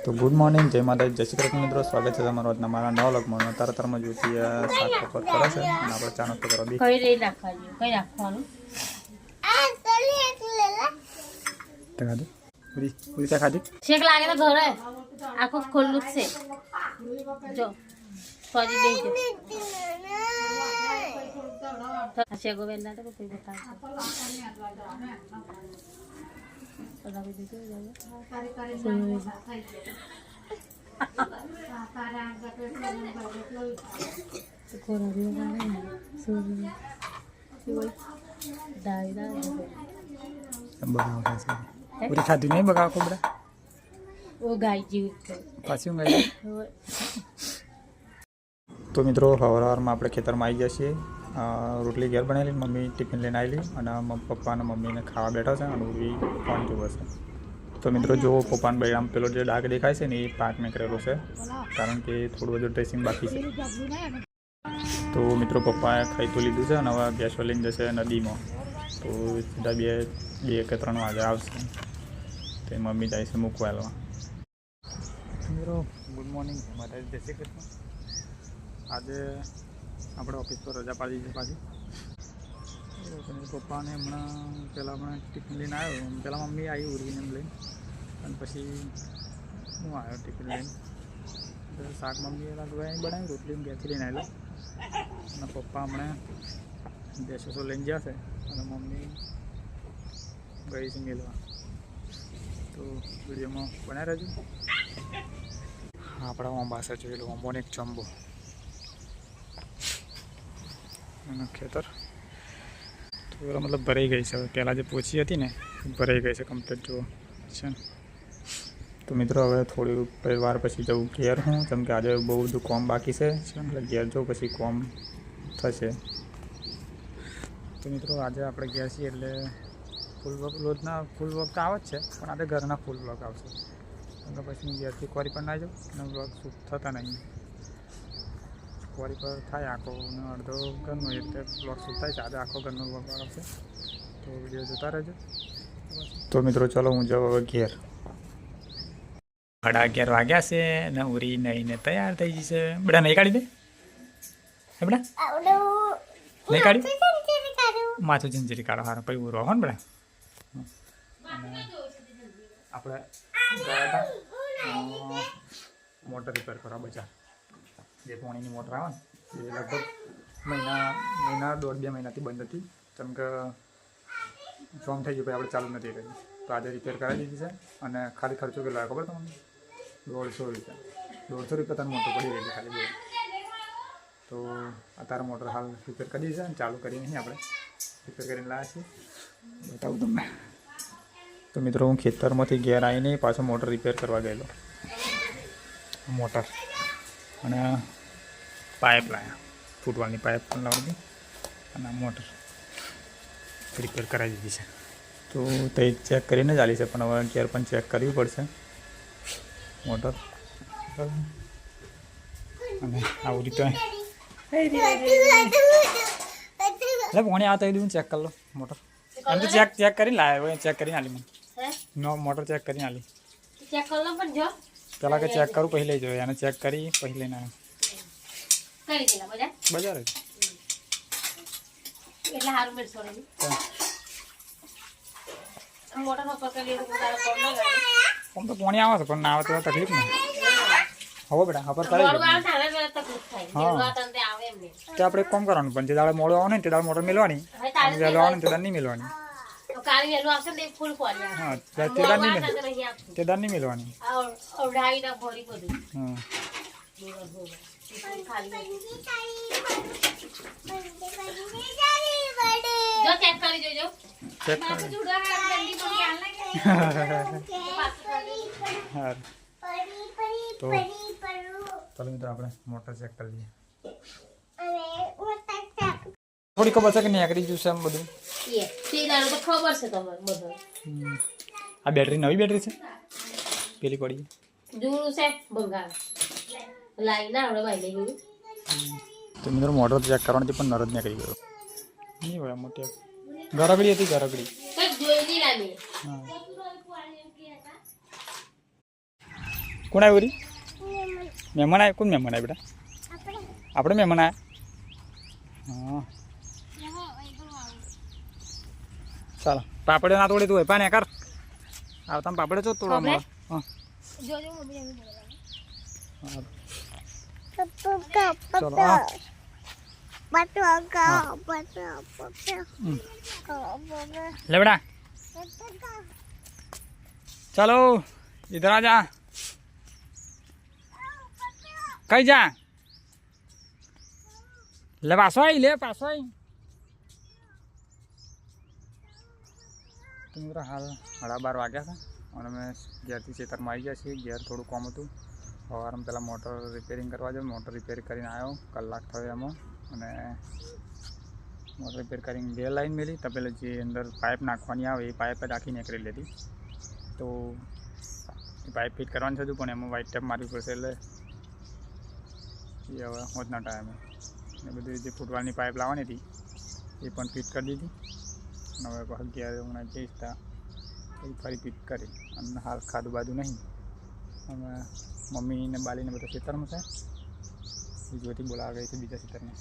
તો good morning, જય માતાજી, જય શ્રી કૃષ્ણ મિત્રો. સ્વાગત છે તમારું આજના મારા નવા વ્લોગમાં. તરતરમાં જોઈતી શાક પકડ કરે છે અને આપણે ચા નાસ્તો કરવા બી કઈ રહી નાખવાનું કઈ નાખવાનું ખાધી પૂરી પૂરી ચા ખાધી. શેક લાગે તો ઘરે આખું ખુલ્લું જ છે. જો સોજી દેજો શેકો વેલા તો કોઈ બતાવશે પૂરી ખાધી નહીં બગાવ કોબરા ઓ ગાય જીવ પાછી ગાય. તો મિત્રો સવારમાં આપણે ખેતરમાં આવી ગયા છીએ. રોટલી ઘેર બનાવેલી, મમ્મી ટિફિન લઈને આવેલી અને પપ્પા અને મમ્મીને ખાવા બેઠા છે અને ઉભી ફોન જોવે છે. તો મિત્રો જો પપ્પાને બૈરામ પેલો જે ડાઘ દેખાય છે ને એ પાક નીકળેલો છે, કારણ કે થોડું બધું ડ્રેસિંગ બાકી છે. તો મિત્રો પપ્પાએ ખાઈ તો લીધું છે અને હવે ગેસો લઈને જશે નદીમાં. તો સીધા બે કે 3 વાગે આવશે. તો મમ્મી જાય છે મૂકવા. મિત્રો ગુડ મોર્નિંગ, માતાજી, જય શ્રી કૃષ્ણ. આજે આપણે ઓફિસ પર રજા પાડી છે પાછી. પપ્પાને પહેલાં ટિફિન લઈને આવ્યો. પહેલાં મમ્મી આવી ઉર્વીને લઈને અને પછી હું આવ્યો ટિફિન લઈને. શાક મમ્મીએ બનાવી, રોટલી ગેસથી લઈને આવેલો અને પપ્પા હમણાં ગેસો લઈને જશે અને મમ્મી ગઈ છે મેળવા. તો વિડીયોમાં બનાવી રહેજો. આપણા ઓંબા છે જોયેલું, ઓંબોને એક ચંબો અને ખેતર તો મતલબ ભરાઈ ગઈ છે. હવે પહેલાં જે પોચી હતી ને ભરાઈ ગઈ છે કમ્પ્લીટ જુઓ છે ને. તો મિત્રો હવે થોડી વાર પછી જવું ઘેર હું, જેમ કે આજે બહુ બધું કોમ બાકી છે એટલે ઘેર જવું પછી કોમ થશે. તો મિત્રો આજે આપણે ઘેર છીએ એટલે ફૂલ વર્ક રોજના ફૂલ વર્ક તો આવે જ છે, પણ આજે ઘરના ફૂલ વર્ક આવશે. કેમ કે પછી હું ઘેરથી ક્વારી પર ના જાઉં અને વર્ક શૂટ થતા નહીં. ક્વારી પર થાય આખો અને અડધો ઘરનો, એટલે બ્લોગ શૂટ થાય છે. આજે આખો ઘરનો બ્લોગ આવશે, તો વિડીયો જોતા રહેજો. તો મિત્રો ચલો હું જાઉં હવે ઘેર. 11:30 વાગ્યા છે ને ઉરી નહીને તૈયાર થઈ જશે. બેટા નહીં કાઢી દે બેટા, નહીં કાઢ્યું માથું ઝંઝરી કાઢો હારો પછી ઉરો હો ને બેટા. આપણે ગયા હતા મોટર રિપેર કરવા બજાર, જે પાણીની મોટર આવે ને એ લગભગ મહિના 1.5-2 મહિનાથી બંધ હતી, કેમ કે જોમ થઈ ગયું, આપણે ચાલુ નથી કરી. તો આજે રિપેર કરાવી દીધી છે અને ખાલી ખર્ચો કેટલો આવ્યો ખબર તમને? 150 રૂપિયા. 150 રૂપિયા તને મોટર પડી ગયેલી ખાલી બોલ. તો અત્યારે મોટર હાલ રિપેર કરી દીધી છે અને ચાલુ કરી નહીં, આપણે રિપેર કરીને લાવ્યા છીએ, બતાવું તમને. તો મિત્રો હું ખેતરમાંથી ઘેર આવીને પાછો મોટર રિપેર કરવા ગયેલો. મોટર અને પાઇપ લાવ્યા, ફૂટવાળની પાઇપ પણ લાવી અને મોટર રિપેર કરાવી દીધી છે. તો તે ચેક કરીને ચાલી છે, પણ હવે ઘેર પણ ચેક કરવી પડશે મોટર. અને આવું રીતે એટલે પાણી આવતા એ હું ચેક કરી લો મોટર. એમ તો ચેક કરીને લાવ્યા, ચેક કરીને આલી મને મોટર ચેક કરીને આલી. ચેક કર લો પણ જો પહેલાં કે ચેક કરું પછી લઈ જાઉં, એને ચેક કરી પછી લઈને આવ્યો. કઈ દેલા બજાર જ એટલે હારું મેળ છોડેલી મોટર નો પકડી લીધું તારો કોણ ના ગાડી. આમ તો પાણી આવે છે પણ ના આવે તો તકલીફ ને. હવે બેટા ખબર પડે. મોડું આવે તારે તકલીફ થાય. જેવા તંતે આવે એમને તો આપણે કોમ કરવાનું, પણ જે દાડે મોડું આવે ને તે દાડે મોટર મેળવાની, અને વહેલો આવે ને તે દાડે નહીં મેળવાની. કાળી વેલું આવશે ને ફૂલ કોલી આવે. હા તે દાડે નહીં મેળવાની, તે દાડે નહીં મેળવાની. ઓઢાઈ ના ભરી બધું. હા જો ચેક કરી જોજો. ચેક કરી. હા તો ચાલો મિત્રો આપણે મોટર ચેક કરી લઈએ. થોડી ખબર છે કે નીકળી જશે એમ બધું. તો ખબર છે તમારે બધું. આ બેટરી નવી બેટરી છે, પેલી પડી જૂનું છે બંગાળ લાઈ ના આપણે ભાઈ લઈ ગયું. તો મિત્રો મોટર ચેક કરવાથી પણ નરજ નીકળી ગયો. નહીં હોય મોટી ગરગડી હતી, ગરગડી. જોઈ નહીં લાવી. હા કોણ આવ્યું રી મહેમાન આવ્યા? કોણ મહેમાન આવ્યા બેટા? આપણે મહેમાન આવ્યા. હા ચાલો પાપડે ના તોડે તું હોય પાને કર આવતા પાપડે ચો તોડવા મળે. હા ચલો ले बेटा चलो इधर आ जा कहीं जा ले पासो आई तो मेरा हाल 12:30 वाग्या था और मैं घरથી ખેતરમાં આવી ગયા છીએ. ઘેર થોડું કામ હતું. સવારમાં પહેલાં મોટર રિપેરિંગ કરવા જાઉં. મોટર રિપેર કરીને આવ્યો, કલાક થયો એમાં. અને મોટર રિપેર કરીને બે લાઈન મેલી તો પેલા જે અંદર પાઇપ નાખવાની આવે એ પાઇપ જ આખી નીકળી લેતી. તો એ પાઇપ ફિટ કરવાની થતું પણ એમાં વ્હાઇટ ટેપ મારવી પડશે એટલે એ હવે હોતના ટાઈમે ને બધી જે ફૂટવાળની પાઇપ લાવવાની હતી એ પણ ફિટ કરી દીધી. અને હવે અગિયાર હમણાં જઈશ તા એ ફરી ફિટ કરી અને હાલ ખાધું બાધું નહીં. અમે મમ્મી ને બાલીને બધા ખેતરમાં છે. બીજુંથી બોલાવા ગઈ છે બીજા ખેતરમાં.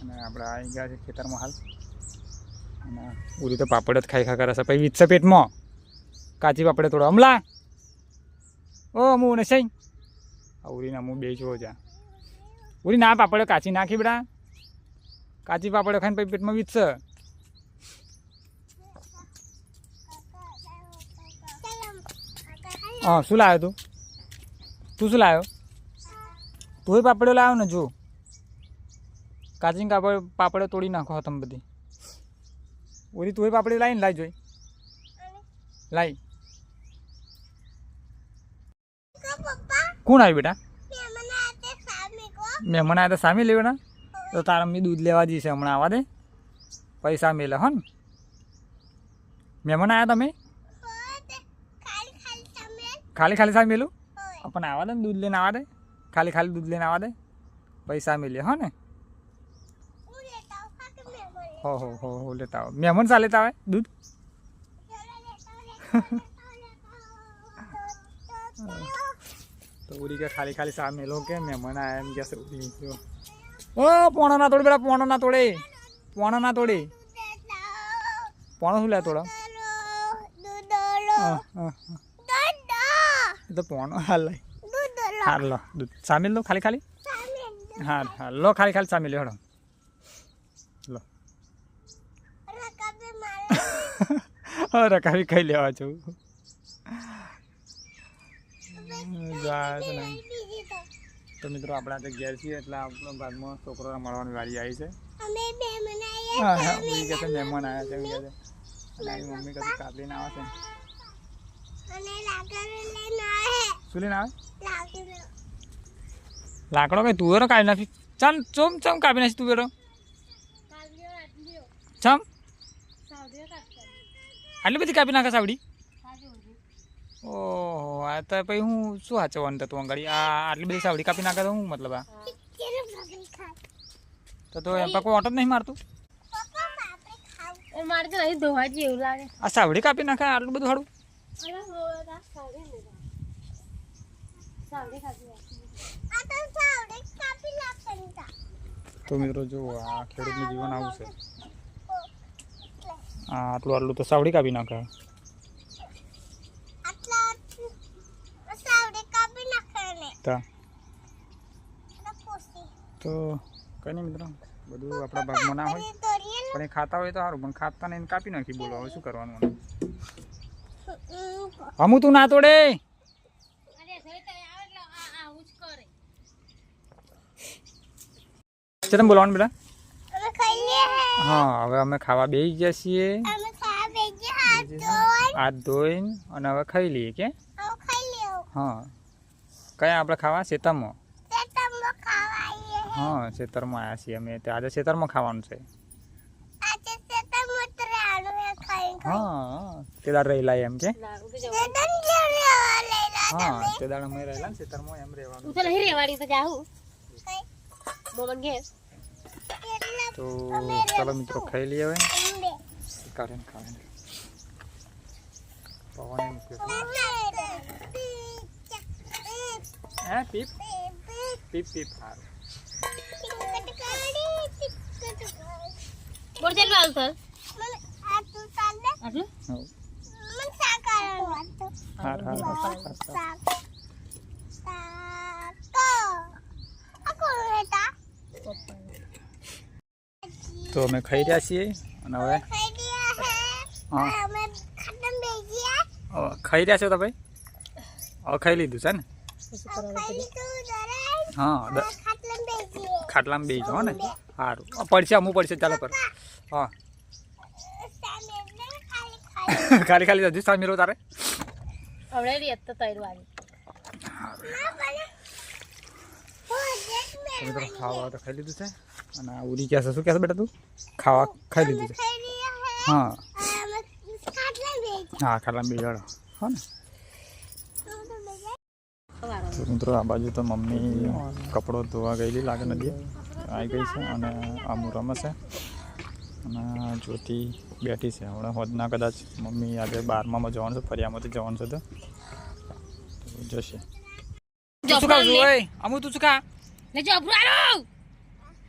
અને આપણે આવી ગયા છે ખેતરમાં હાલ. અને ઉરી તો પાપડ જ ખાઈ ખા કરે છે. પછી વીજશે પેટમાં કાચી પાપડે થોડો અમલા ઓ હું ને સહી આ ઉરીને હું બે જોવો જા ઉરી ના પાપડે કાચી નાખી બેટા. કાચી પાપડે ખાઈને પછી પેટમાં વીજશે. હા શું લાવ્યો તું શું લાવ્યો? તું પાપડો લાવ્યો ને જો કાચી પાપડે તોડી નાખો તમે બધી. ઓલી તું પાપડી લાવીને લાવી જોઈ લાવી. કોણ આવ્યું બેટા? મહેમાન આવ્યા તો સામે લે બેટા. તો તારા મમ્મી દૂધ લેવા જઈશે હમણાં આવવા દે પૈસા મેલે હો ને. મહેમાન આવ્યા તમે ખાલી ખાલી સામે મેલું પણ આવવા દે ને દૂધ લઈને આવવા દે. ખાલી ખાલી દૂધ લઈને આવવા દે પૈસા મેલે હો ને. હો લેતા આવો. મહેમાન સા લેતા આવે દૂધ? તો ઉડી કે ખાલી ખાલી સા મેલો કે મહેમાન આયા એમ કે ઉડી. ઓ પોણો ના તોડે બેટા, પોણો ના તોડે, પોણો ના તોડે. પોણો શું લે તોડો? તો પોણો હાલ લઈ હાર લો દૂધ સામેલ લો ખાલી ખાલી. હા લો ખાલી ખાલી સામેલ હેડો લો. રકાવી ખાઈ લેવા છું. તો મિત્રો આપણે આજે ઘેર છીએ એટલે આપણા ભાગમાં છોકરોને મળવાની વારી આવી છે. હા હા એ કહે છે મહેમાન આવ્યા છે એમ કહે છે. અને મમ્મી કશું કાપલીને આવે છે. શું લઈને આવે? લાકડો કઈ તુવેરો કાઢી નાખી. ચાલ ચમ ચમ કાપી નાખી તુવેરો ચમ આટલી બધી કાપી નાખે સાવડી? ઓહો આ તો પછી હું શું સાચવવાનું તું અંગાડી આ આટલી બધી સાવડી કાપી નાખે તો હું મતલબ આ તો એમ કોઈ ઓટો જ નહીં મારતું? આ સાવડી કાપી નાખે આટલું બધું સારું? તો મિત્રો જો આ ખેડૂતનું જીવન આવું છે. આટલું આટલું તો સાવડી કાપી નાખે. તો કઈ નહીં મિત્રો બધું આપણા ભાગમાં ના હોય પણ એ ખાતા હોય તો સારું પણ ખાતા નહીં કાપી નાખી. બોલો હવે શું કરવાનું? હમું તું ના તોડે. તમે બોલવાનું બેટા. હા હવે અમે ખાવા બેસી ગયા છીએ. હાથ ધોઈને અને હવે ખાઈ લઈએ કે. હા કયા આપણે ખાવા? ખેતરમાં. હા ખેતરમાં આવ્યા છીએ અમે. આજે ખેતરમાં ખાવાનું છે. હા તે દાડ રહેલા એમ કે. હા તે દાડ અમે રહેલા ને ખેતરમાં એમ રહેવાનું. તો ચાલો મિત્રો ખાઈ લઈએ હવે. કાઢીને ખાવાનું પવન હે પીપ પીપ પીપ સારું બોલ ચાલુ આવું સર આટલું તો અમે ખાઈ રહ્યા છીએ અને હવે હા ખાઈ રહ્યા છો તો ભાઈ હવે ખાઈ લીધું છે ને હા ખાટલામાં બેસી જાઓ ને સારું પડશે અમુક પડશે ચાલો પર હા ખાલી ખાલી હજુ સામેરો તારે હવે રેત તો તૈયાર આવી તમે તો ખાવા તો ખાઈ લીધું છે અને ઉરી ક્યાં છે શું કહેશે બેટા તું ખાવા ખાઈ લીધું છે હા હા ખાટલામાં બેસી જાઓ હા ને તો મિત્રો આ બાજુ તો મમ્મી કપડો ધોવા ગયેલી લાગે નદી આવી ગઈ છે અને આમું રમે છે અને જ્યોતિ બેઠી છે હમણાં હોદના કદાચ મમ્મી આજે 12માં જવાનું છે ફરિયામાંથી જવાનું છે તો જશે શું ખાવ છું ઓય અમુ તું શું ખા લે જબરું આલો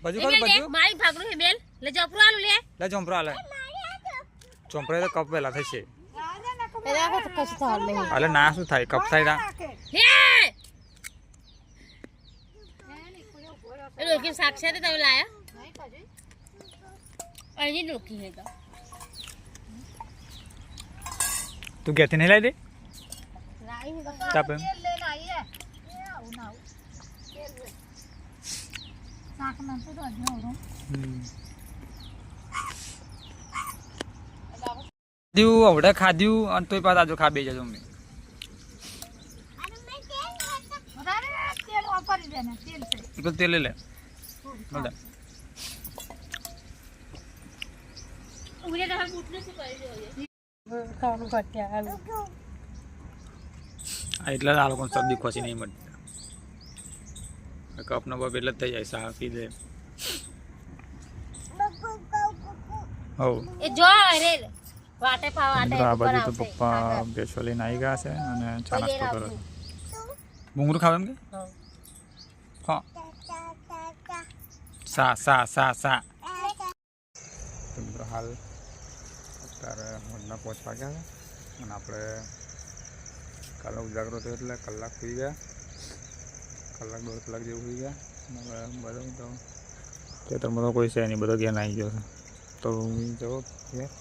બાજુ કર બાજુ મારી ભાગરું હે બેલ લે જબરું આલો લે ચોંપરો આલે ચોંપરે તો કપ વેલા થશે એલા તો કશું થાળ નહીં અલે ના શું થાય કપ થાય હે એલો કે સાક્ષાત તમે લાયા અહીં રોકી હે તો તું કેતી નહીં લાવી દે તાપ એમ ખાધ્યું અવડે ખાધ્યું અને તોય પાછા આજો ખા બે જજો અમે તેલ લે ઉરે તો બૂટને શું કરી દો કામ કરત્યા હાલ એટલે આ લોકો શબ્દી ખોસી નહીં મળતી કપનો બપ એટલે જ થઈ જાય સા પી દે હો એ જો રે વાટે પા વાટે આ બાજુ તો પપ્પા બેસો લઈને આવી ગયા છે અને ચા નાસ્તો કરો ભૂંગળું ખાવ એમ કે હા સા તો મિત્રો હાલ અત્યારે મોડના 5 વાગ્યા છે અને આપણે કાલે ઉજાગરો થયો એટલે કલાક સુઈ ગયા કલાક 1.5 કલાક જેવું સુઈ ગયા અને બધા તો ખેતરમાં તો કોઈ છે નહીં બધો ઘેર આવી ગયો છે તો હું જવો ઘેર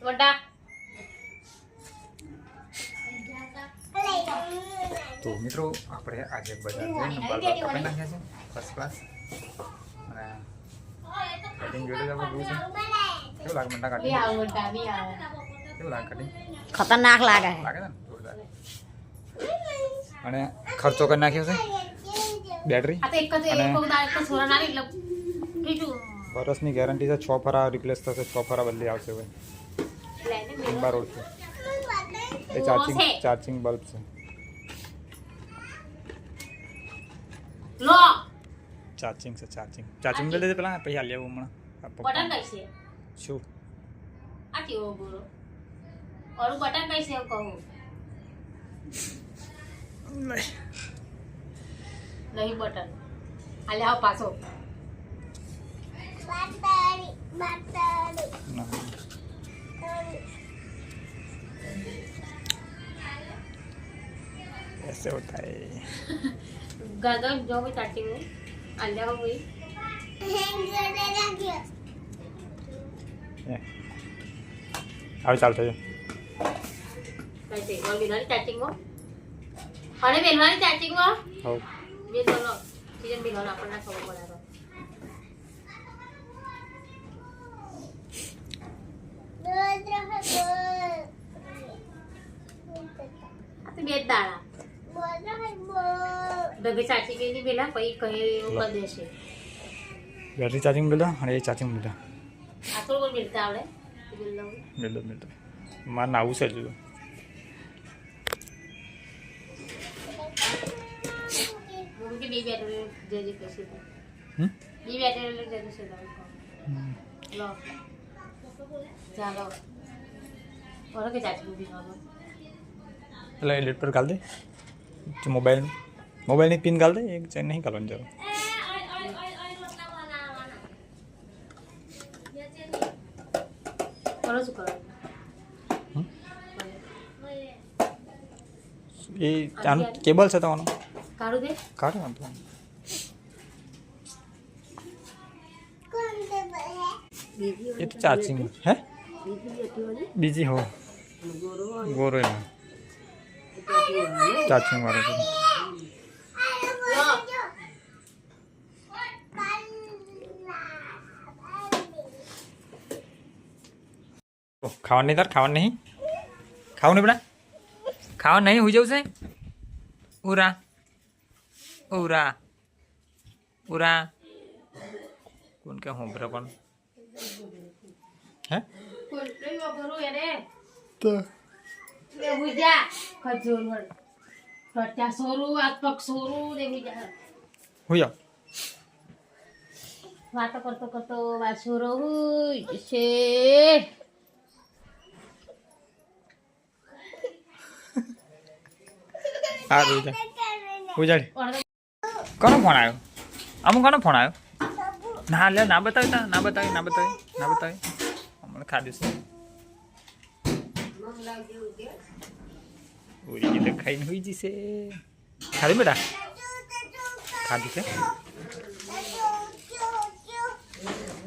વડા તો મિત્રો આપણે આજે બજાર જઈને બાલ કપાઈ નાખ્યા છે ફર્સ્ટ ક્લાસ અને કટિંગ જોડે જ આપણે જોયું છે કેવું લાગે મંડા કાઢી કેવું લાગે કટિંગ ખતરનાક લાગે લાગે છે ને જોરદાર અને ખર્ચો કરી નાખ્યો છે બેટરી આ તો એક જ એક દાળ એક છોરા ના એટલે કીધું વર્ષની ગેરંટી છે 6 ફરા રિપ્લેસ થશે 6 ફરા બદલી આવશે ભાઈ લીંબા રોડ છે એ ચાર્જિંગ બલ્બ છે લો ચાર્જિંગ છે ચાર્જિંગ બદલે દે પેલા પૈસા લેવું હમણાં બટન કઈ છે શું આ કેવો બોલો ઓરું બટન કઈ છે કહું નહીં બટન હાલે આવ પાછો ऐसे होता है गागा जो भी काटी हूँ अंडा हो गई अब चालते हैं कैसे और बिना चार्जिंग हो अरे बेलवानी चार्जिंग हो हो ये दोनों सीजन बिना अपना खबर पड़ा तो तो बेट दाड़ा डगे चाची के लिए बेला पई कहे कर देशे बैटरी चार्जिंग मिला और ये चार्जिंग मिला आखिर को मिलता आवड़े मिलता मार नाऊ से जो उनके भी बैटरी जे जे कैसे હમ ઈ બેટરી લઈ જતું છે લો ચાલો ઓર કે ચાચી બી નો એટલે એડિટ પર કાઢ દે મોબાઈલની પિન કાઢ દે એક ચેન નહીં કાઢવાની જરૂર કરો શું કરો એ આનું કેબલ છે તમારું કાઢું દે કાઢો વાંધો એ તો ચાર્જિંગ હે બીજી હો ગોરો એમાં ચાર્જિંગ વાળો છે ખાવાનું નહીં તાર ખાવાનું નહીં ખાવું નહીં બેટા ખાવાનું નહીં હોઈ જવું છે ઉરા ઉરા ઉરા કોણ કે હોંભરે પણ હે તો હુજા ખજૂર વળ ટટા સોરું આત પગ સોરું ને હુજા હોઈ જાઓ વાતો કરતો કરતો વાસુરો હોય છે સારું ઉજાડી કોનો ફોન આવ્યો અમુક કોનો ફોન આવ્યો ના લે ના બતાવી તા ના બતાવી ના બતાવી ના બતાવી હમણાં ખાધું છે ઉરી ગઈ તો ખાઈને હોઈ જશે ખાધું બેટા ખાધું છે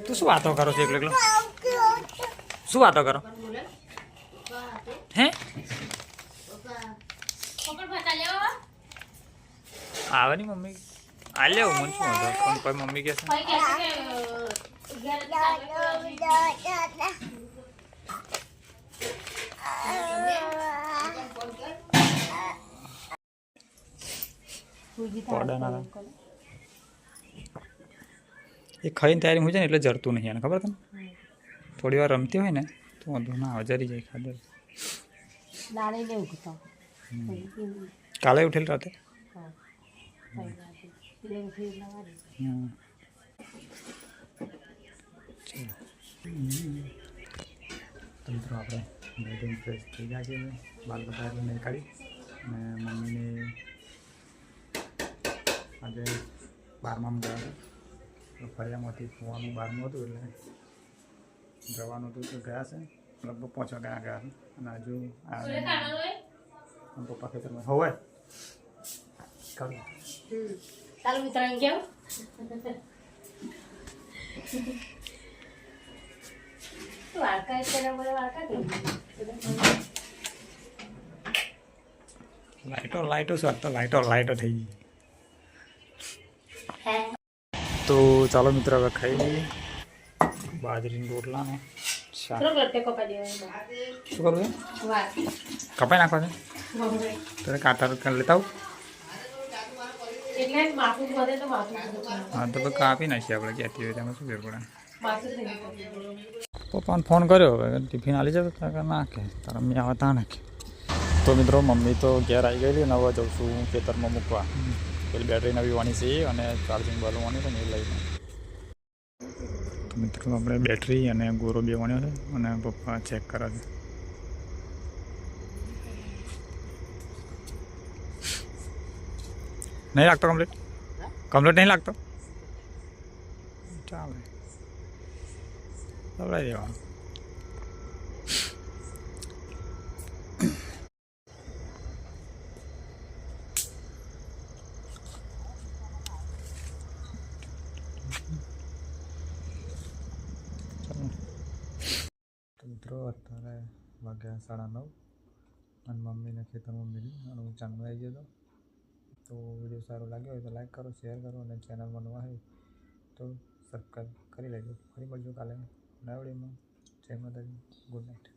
તું શું વાતો કરો છો એકલો એકલો શું વાતો કરો હે આવે ની મમ્મી આ લેવો મને શું હતો પણ કોઈ મમ્મી કે છે એ ખાઈને તૈયારી હોય ને એટલે જરતું નહીં એને ખબર તને થોડી વાર રમતી હોય ને તો વાંધો ના આવે જરી જાય ખાધે કાલે ઉઠેલ રાતે મિત્રો આપણે બેડરૂમ ફ્રેશ થઈ ગયા છે બાલ બધા નહીં કાઢી અને મમ્મીને આજે 12માં ગયા હતા ફરિયામાંથી ફોવાનું 12મું હતું એટલે જવાનું હતું તો ગયા છે લગભગ 5 વાગ્યા ગયા છે અને હજુ પપ્પા ખેતરમાં હવે કાઢું ચાલો મિત્ર કેવું વાળકા એટલે બોલે વાળકા કે લાઈટો શું તો લાઈટો થઈ ગઈ તો ચાલો મિત્ર હવે ખાઈ લઈએ બાજરીના રોટલાને શાક શું કરવું છે કપાઈ નાખવા છે તારે કાંટા લેતા આવું હા તો કાપી નાખીએ આપણે ક્યાંથી હોય તેમાં શું ફેર પડે પપ્પાને ફોન કર્યો હવે ટિફિન આલી જતો નાખે તારા મમ્મી આવે ત્યાં નાખે તો મિત્રો મમ્મી તો ઘેર આવી ગયેલી અને હવે જઉં છું ખેતરમાં મૂકવા પેલી બેટરી નવી વાની છે અને ચાર્જિંગ વાળું વાની છે ને એ લઈને તો મિત્રો આપણે બેટરી અને ગોરો બે વણ્યો છે અને પપ્પા ચેક કરે છે નહીં લાગતો કમ્પ્લીટ નહીં લાગતો ચાલે દવડાવી દેવાનું મિત્રો અત્યારે વાગ્યા 9:30 અને મમ્મીને ખેતરમાં મિલી અને હું ચાંદમાં આવી ગયો હતો તો વિડીયો સારો લાગ્યો હોય તો લાઈક કરો શેર કરો અને ચેનલમાં નવા હોય તો સબસ્ક્રાઈબ કરી લેજો ફરી મળજો કાલે નવા વિડીયોમાં જય માતાજી ગુડ નાઇટ